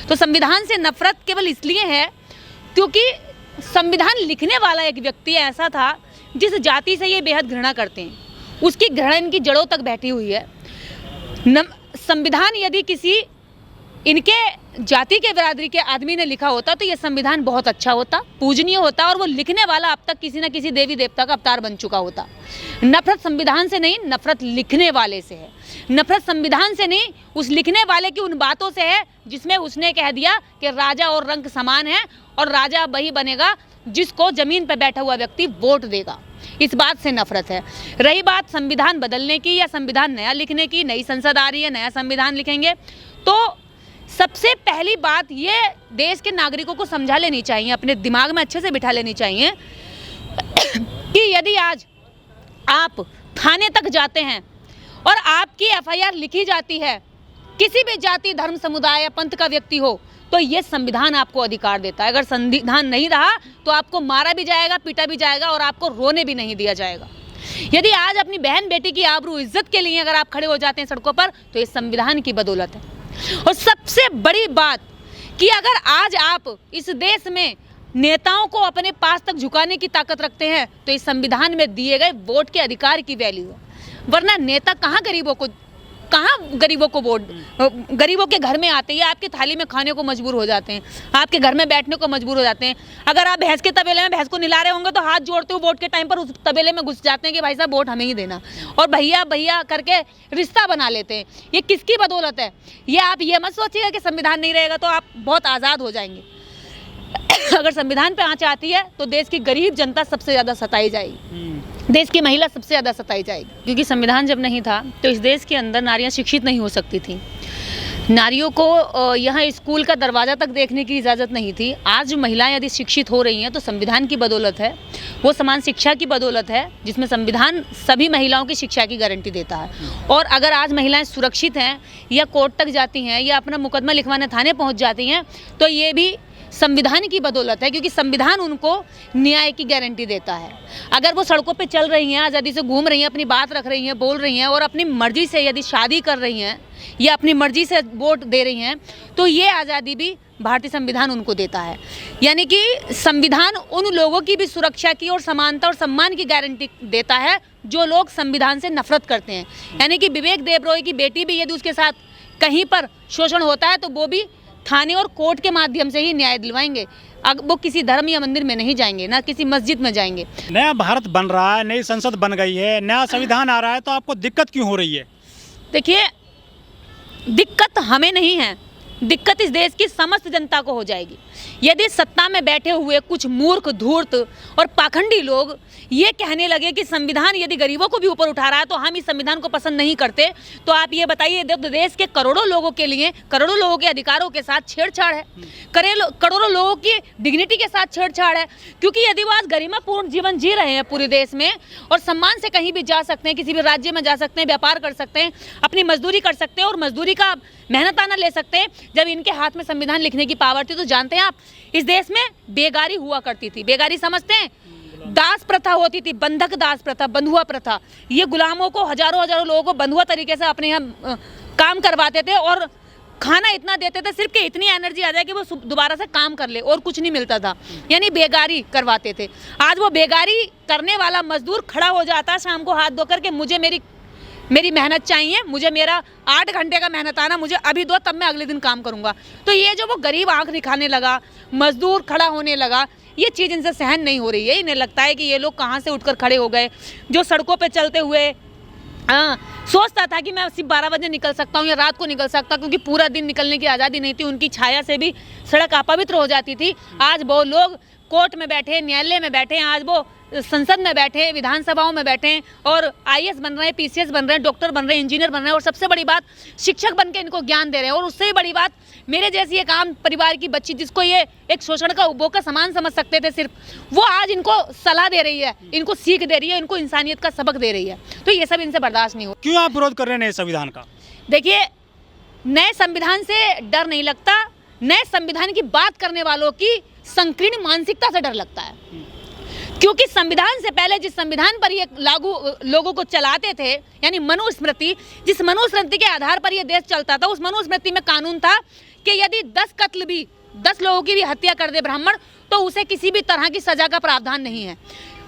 तो संविधान से नफरत केवल इसलिए है क्योंकि संविधान लिखने वाला एक व्यक्ति ऐसा था जिस जाति से ये बेहद घृणा करते हैं, उसकी घृणा इनकी जड़ों तक बैठी हुई है। संविधान यदि किसी इनके जाति के बिरादरी के आदमी ने लिखा होता तो ये संविधान बहुत अच्छा होता, पूजनीय होता, और वो लिखने वाला अब तक किसी न किसी देवी देवता का अवतार बन चुका होता। नफरत संविधान से नहीं, नफरत लिखने वाले से है। नफरत संविधान से नहीं, उस लिखने वाले की उन बातों से है जिसमें उसने कह दिया कि राजा और रंक समान है और राजा वही बनेगा जिसको जमीन पर बैठा हुआ व्यक्ति वोट देगा। इस बात से नफरत है। रही बात संविधान बदलने की या संविधान नया लिखने की, नई संसद आ रही है, नया संविधान लिखेंगे, तो सबसे पहली बात ये देश के नागरिकों को समझा लेनी चाहिए, अपने दिमाग में अच्छे से बिठा लेनी चाहिए कि यदि आज आप थाने तक जाते हैं और आपकी एफआईआर लिखी जाती है, किसी भी जाति, धर्म, समुदाय या पंथ का व्यक्ति हो, तो ये संविधान आपको अधिकार देता है। अगर संविधान नहीं रहा तो आपको मारा भी जाएगा, पीटा भी जाएगा और आपको रोने भी नहीं दिया जाएगा। यदि आज अपनी बहन बेटी की आबरू इज्जत के लिए अगर आप खड़े हो जाते हैं सड़कों पर, तो ये संविधान की बदौलत है। और सबसे बड़ी बात कि अगर आज आप इस देश में नेताओं को अपने पास तक झुकाने की ताकत रखते हैं, तो इस संविधान में दिए गए वोट के अधिकार की वैल्यू है। वरना नेता कहाँ गरीबों को वोट, गरीबों के घर में आते हैं, आपकी थाली में खाने को मजबूर हो जाते हैं, आपके घर में बैठने को मजबूर हो जाते हैं। अगर आप भैंस के तबेले में भैंस को निला रहे होंगे तो हाथ जोड़ते हुए वोट के टाइम पर उस तबेले में घुस जाते हैं कि भाई साहब वोट हमें ही देना, और भैया भैया करके रिश्ता बना लेते हैं। ये किसकी बदौलत है? ये आप ये मत सोचिएगा कि संविधान नहीं रहेगा तो आप बहुत आज़ाद हो जाएंगे। अगर संविधान पे आँच आती है तो देश की गरीब जनता सबसे ज़्यादा सताई जाएगी, देश की महिला सबसे ज़्यादा सताई जाएगी। क्योंकि संविधान जब नहीं था तो इस देश के अंदर नारियां शिक्षित नहीं हो सकती थी, नारियों को यहाँ स्कूल का दरवाज़ा तक देखने की इजाज़त नहीं थी। आज महिलाएं यदि शिक्षित हो रही हैं तो संविधान की बदौलत है, वो समान शिक्षा की बदौलत है, जिसमें संविधान सभी महिलाओं की शिक्षा की गारंटी देता है। और अगर आज महिलाएं सुरक्षित हैं या कोर्ट तक जाती हैं या अपना मुकदमा लिखवाने थाने पहुँच जाती हैं, तो ये भी संविधान की बदौलत है, क्योंकि संविधान उनको न्याय की गारंटी देता है। अगर वो सड़कों पे चल रही हैं, आज़ादी से घूम रही हैं, अपनी बात रख रही हैं, बोल रही हैं और अपनी मर्जी से यदि शादी कर रही हैं या अपनी मर्जी से वोट दे रही हैं, तो ये आज़ादी भी भारतीय संविधान उनको देता है। यानी कि संविधान उन लोगों की भी सुरक्षा की और समानता और सम्मान की गारंटी देता है जो लोग संविधान से नफरत करते हैं। यानी कि विवेक देबरॉय की बेटी भी यदि उसके साथ कहीं पर शोषण होता है तो वो भी थाने और कोर्ट के माध्यम से ही न्याय दिलवाएंगे। अब वो किसी धर्म या मंदिर में नहीं जाएंगे, ना किसी मस्जिद में जाएंगे। नया भारत बन रहा है, नई संसद बन गई है, नया संविधान आ रहा है, तो आपको दिक्कत क्यों हो रही है? देखिए, दिक्कत हमें नहीं है, दिक्कत इस देश की समस्त जनता को हो जाएगी यदि सत्ता में बैठे हुए कुछ मूर्ख, धूर्त और पाखंडी लोग ये कहने लगे कि संविधान यदि गरीबों को भी ऊपर उठा रहा है तो हम इस संविधान को पसंद नहीं करते। तो आप ये बताइए, देश के करोड़ों लोगों के लिए, करोड़ों लोगों के अधिकारों के साथ छेड़छाड़ है, करोड़ों लोगों की डिग्निटी के साथ छेड़छाड़ है। क्योंकि यदि वो आज गरिमापूर्ण जीवन जी रहे हैं पूरे देश में और सम्मान से कहीं भी जा सकते हैं, किसी भी राज्य में जा सकते हैं, व्यापार कर सकते हैं, अपनी मजदूरी कर सकते हैं और मजदूरी का मेहनताना ले सकते हैं, जब इनके हाथ में संविधान लिखने की पावर थी, तो जानते हैं आप, इस देश में बेगारी हुआ करती थी। बेगारी समझते हैं? दास प्रथा होती थी, बंधक दास प्रथा, बंधुआ प्रथा। ये गुलामों को, हजारों लोगों को बंधुआ तरीके से अपने यहाँ काम करवाते थे और खाना इतना देते थे सिर्फ कि इतनी एनर्जी आ जाए कि वो दोबारा से काम कर ले, और कुछ नहीं मिलता था। यानी बेगारी करवाते थे। आज वो बेगारी करने वाला मजदूर खड़ा हो जाता है शाम को हाथ धोकर के मुझे मेरी मेहनत चाहिए, मुझे मेरा 8 घंटे का मेहनत आना मुझे अभी दो, तब मैं अगले दिन काम करूंगा। तो ये जो वो गरीब आंख दिखाने लगा, मजदूर खड़ा होने लगा, ये चीज़ इनसे सहन नहीं हो रही है। इन्हें लगता है कि ये लोग कहाँ से उठकर खड़े हो गए। जो सड़कों पे चलते हुए सोचता था कि मैं सिर्फ 12 बजे निकल सकता हूँ या रात को निकल सकता, क्योंकि पूरा दिन निकलने की आज़ादी नहीं थी, उनकी छाया से भी सड़क अपवित्र हो जाती थी। आज वो लोग कोर्ट में बैठे, न्यायालय में बैठे, आज वो संसद में बैठे, विधानसभाओं में बैठे और आईएएस बन रहे हैं, पीसीएस बन रहे हैं, डॉक्टर बन रहे हैं, इंजीनियर बन रहे हैं, और सबसे बड़ी बात शिक्षक बन के इनको ज्ञान दे रहे हैं। और उससे भी बड़ी बात, मेरे जैसी एक आम परिवार की बच्ची जिसको ये एक शोषण का उपभोग का सामान समझ सकते थे सिर्फ, वो आज इनको सलाह दे रही है, इनको सीख दे रही है, इनको इंसानियत का सबक दे रही है। तो ये सब इनसे बर्दाश्त नहीं हो। क्यों आप विरोध कर रहे हैं नए संविधान का? देखिए, नए संविधान से डर नहीं लगता, नए संविधान की बात करने वालों की संकीर्ण मानसिकता से डर लगता है। क्योंकि संविधान से पहले जिस संविधान पर ये लागू लोगों को चलाते थे, यानी मनुस्मृति, जिस मनुस्मृति के आधार पर ये देश चलता था, उस मनुस्मृति में कानून था कि यदि 10 लोगों की भी हत्या कर दे ब्राह्मण, तो उसे किसी भी तरह की सजा का प्रावधान नहीं है।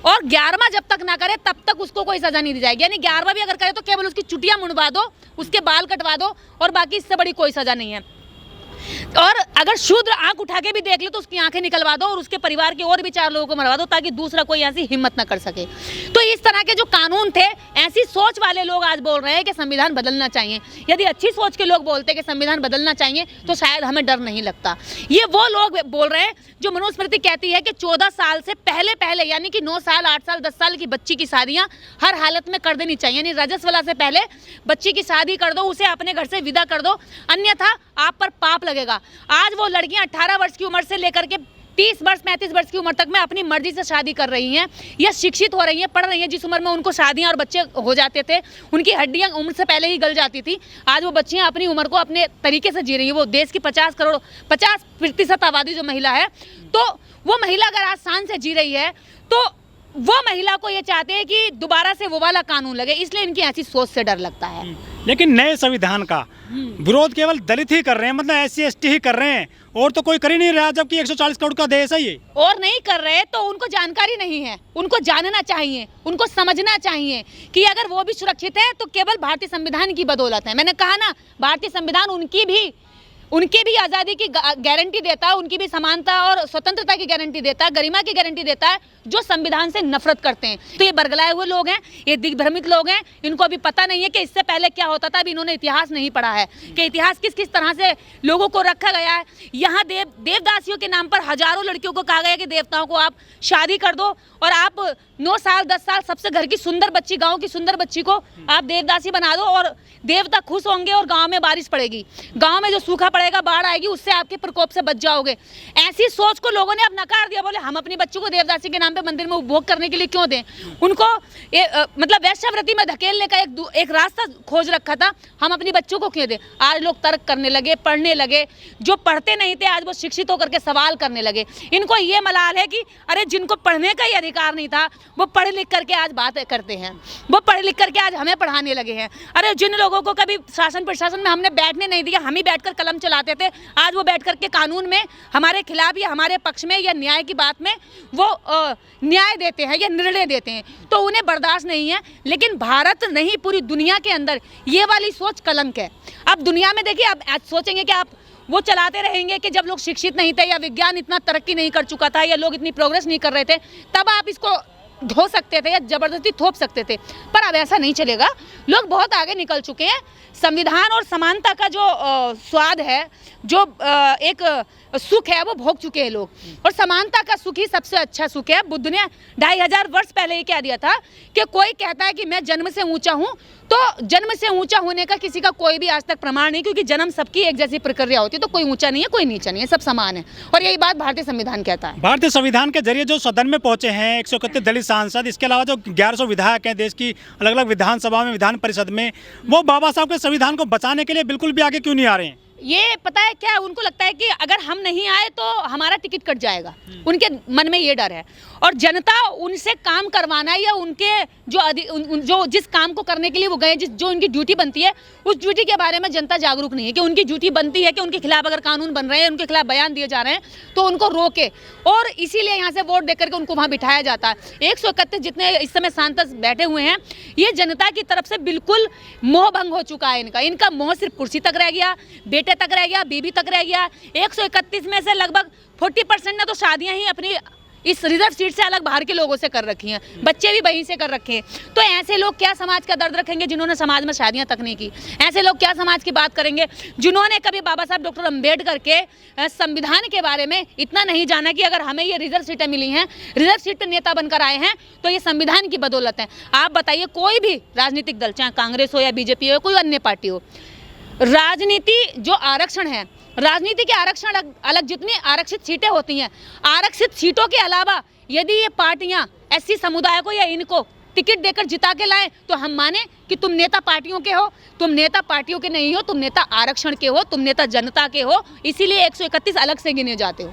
और 11वां जब तक ना करे तब तक उसको कोई सजा नहीं दी जाएगी। यानी 11वां भी अगर करे तो केवल उसकी चुटियां मुंडवा दो, उसके बाल कटवा दो, और बाकी इससे बड़ी कोई सजा नहीं है। और अगर शूद्र आंख उठा के भी देख ले तो उसकी आंखें निकलवा दो और उसके परिवार के और भी 4 लोगों को मरवा दो, ताकि दूसरा कोई ऐसी हिम्मत ना कर सके। तो इस तरह के जो कानून थे, ऐसी सोच वाले लोग आज बोल रहे हैं कि संविधान बदलना चाहिए। यदि अच्छी सोच के लोग बोलते कि संविधान बदलना चाहिए तो शायद हमें डर नहीं लगता। ये वो लोग बोल रहे हैं जो मनुस्मृति कहती है कि 14 साल से पहले यानी कि 9 साल, 8 साल, 10 साल की बच्ची की शादियां हर हालत में कर देनी चाहिए। यानी रजस्वला से पहले बच्ची की शादी कर दो, उसे अपने घर से विदा कर दो, अन्यथा आप पर पाप लगेगा। आज वो लड़कियां 18 वर्ष की उम्र से लेकर के 30 वर्ष 35 वर्ष की उम्र तक में अपनी मर्जी से शादी कर रही हैं, या शिक्षित हो रही हैं, पढ़ रही हैं। जिस उम्र में उनको शादियां और बच्चे हो जाते थे, उनकी हड्डियां उम्र से पहले ही गल जाती थी, आज वो बच्चियां अपनी उम्र को अपने तरीके से जी रही हैं। वो देश की 50% आबादी जो महिला है, तो वो महिला अगर आज शान से जी रही है, तो वो महिला को ये चाहते हैं कि दोबारा से वो वाला कानून लगे, इसलिए इनकी ऐसी सोच से डर लगता है। लेकिन नए संविधान का विरोध केवल दलित ही कर रहे हैं, मतलब SC ST ही कर रहे हैं, और तो कोई कर ही नहीं रहा, जबकि 140 करोड़ का देश है ये। और नहीं कर रहे तो उनको जानकारी नहीं है, उनको जानना चाहिए, उनको समझना चाहिए कि अगर वो भी सुरक्षित है तो केवल भारतीय संविधान की बदौलत है। मैंने कहा ना, भारतीय संविधान उनकी भी आज़ादी की गारंटी देता है, उनकी भी समानता और स्वतंत्रता की गारंटी देता है, गरिमा की गारंटी देता है, जो संविधान से नफरत करते हैं। तो ये बरगलाए हुए लोग हैं, ये दिग्भ्रमित लोग हैं, इनको अभी पता नहीं है कि इससे पहले क्या होता था। अभी इन्होंने इतिहास नहीं पढ़ा है कि इतिहास किस किस तरह से लोगों को रखा गया है। यहाँ देवदासियों के नाम पर हजारों लड़कियों को कहा गया कि देवताओं को आप शादी कर दो, और आप 9 साल 10 साल सबसे घर की सुंदर बच्ची, गाँव की सुंदर बच्ची को आप देवदासी बना दो, और देवता खुश होंगे और गाँव में बारिश पड़ेगी, गाँव में जो सूखा पड़ेगा, बाढ़ आएगी, उससे आपके प्रकोप से बच जाओगे। ऐसी सोच को लोगों ने अब नकार दिया। बोले हम अपनी बच्चों को देवदासी के नाम पे मंदिर में उपभोग करने के लिए क्यों दें? उनको मतलब वैश्यावृत्ति में धकेलने का एक रास्ता खोज रखा था, हम अपनी बच्चों को क्यों दें? आज लोग तर्क करने लगे, पढ़ने लगे। जो पढ़ते नहीं थे आज वो शिक्षित होकर के सवाल करने लगे। इनको ये मलाल है कि अरे जिनको पढ़ने का ही अधिकार नहीं था, वो पढ़ लिख करके आज बातें करते हैं, वो पढ़ लिख करके आज हमें पढ़ाने लगे हैं। अरे जिन लोगों को कभी शासन प्रशासन में हमने बैठने नहीं दिया, हम ही बैठकर कलम चलाते थे, आज वो बैठ करके कानून में हमारे खिलाफ या हमारे पक्ष में या न्याय की बात में वो न्याय देते हैं या निर्णय देते हैं। तो उन्हें बर्दाश्त नहीं है। लेकिन भारत नहीं, पूरी दुनिया के अंदर ये वाली सोच कलंक है। अब दुनिया में देखिए, आप आज सोचेंगे कि आप वो चलाते रहेंगे कि जब लोग शिक्षित नहीं थे, या विज्ञान इतना तरक्की नहीं कर चुका था, या लोग इतनी प्रोग्रेस नहीं कर रहे थे, तब आप इसको ढो सकते थे या जबरदस्ती थोप सकते थे। पर अब ऐसा नहीं चलेगा। लोग बहुत आगे निकल चुके हैं। संविधान और समानता का जो स्वाद है, जो एक सुख है, वो भोग चुके हैं लोग। और समानता का सुख ही सबसे अच्छा सुख है। बुद्ध ने 2500 वर्ष पहले ही कह दिया था कि कोई कहता है कि मैं जन्म से ऊंचा हूं, तो जन्म से ऊंचा होने का किसी का कोई भी आज तक प्रमाण नहीं, क्योंकि जन्म सबकी एक जैसी प्रक्रिया होती है। तो कोई ऊंचा नहीं है, कोई नीचा नहीं है, सब समान है। और यही बात भारतीय संविधान कहता है। भारतीय संविधान के जरिए जो सदन में पहुंचे हैं 131 दलित सांसद, इसके अलावा जो 1100 विधायक हैं देश की अलग अलग विधानसभा में, विधान परिषद में, वो बाबा साहब के संविधान को बचाने के लिए बिल्कुल भी आगे क्यों नहीं आ रहे हैं? ये पता है क्या, उनको लगता है कि अगर हम नहीं आए तो हमारा टिकट कट जाएगा। उनके मन में ये डर है। और जनता उनसे काम करवाना, या उनके जो जिस काम को करने के लिए वो गए, जो उनकी ड्यूटी बनती है, उस ड्यूटी के बारे में जनता जागरूक नहीं है कि उनकी ड्यूटी बनती है कि उनके खिलाफ अगर कानून बन रहे हैं, उनके खिलाफ बयान दिए जा रहे हैं, तो उनको रोके। और इसीलिए यहाँ से वोट देकर के उनको वहाँ बिठाया जाता है। 131 जितने इस समय सांसद बैठे हुए हैं, ये जनता की तरफ से बिल्कुल मोह भंग हो चुका है। इनका मोह सिर्फ कुर्सी तक रह गया, बेटे तक रह गया, बीबी तक रह गया। 131 में से लगभग 40% ने तो शादियां ही अपनी इस रिजर्व सीट से अलग बाहर के लोगों से कर रखी हैं, बच्चे भी वहीं से कर रखे हैं। तो ऐसे लोग क्या समाज का दर्द रखेंगे जिन्होंने समाज में शादियां तक नहीं की? ऐसे लोग क्या समाज की बात करेंगे जिन्होंने कभी बाबा साहब डॉक्टर अम्बेडकर के संविधान के बारे में इतना नहीं जाना कि अगर हमें ये रिजर्व सीटें मिली हैं, रिजर्व सीट नेता बनकर आए हैं, तो ये संविधान की बदौलत है। आप बताइए, कोई भी राजनीतिक दल, चाहे कांग्रेस हो या बीजेपी हो, कोई अन्य पार्टी हो, राजनीति जो आरक्षण है, राजनीति के आरक्षण अलग, जितनी आरक्षित सीटें होती हैं, आरक्षित सीटों के अलावा यदि ये पार्टियां SC समुदाय को या इनको टिकट देकर जिता के लाएं, तो हम माने कि तुम नेता पार्टियों के हो। तुम नेता पार्टियों के नहीं हो, तुम नेता आरक्षण के हो, तुम नेता जनता के हो। इसीलिए 131 अलग से गिने जाते हो।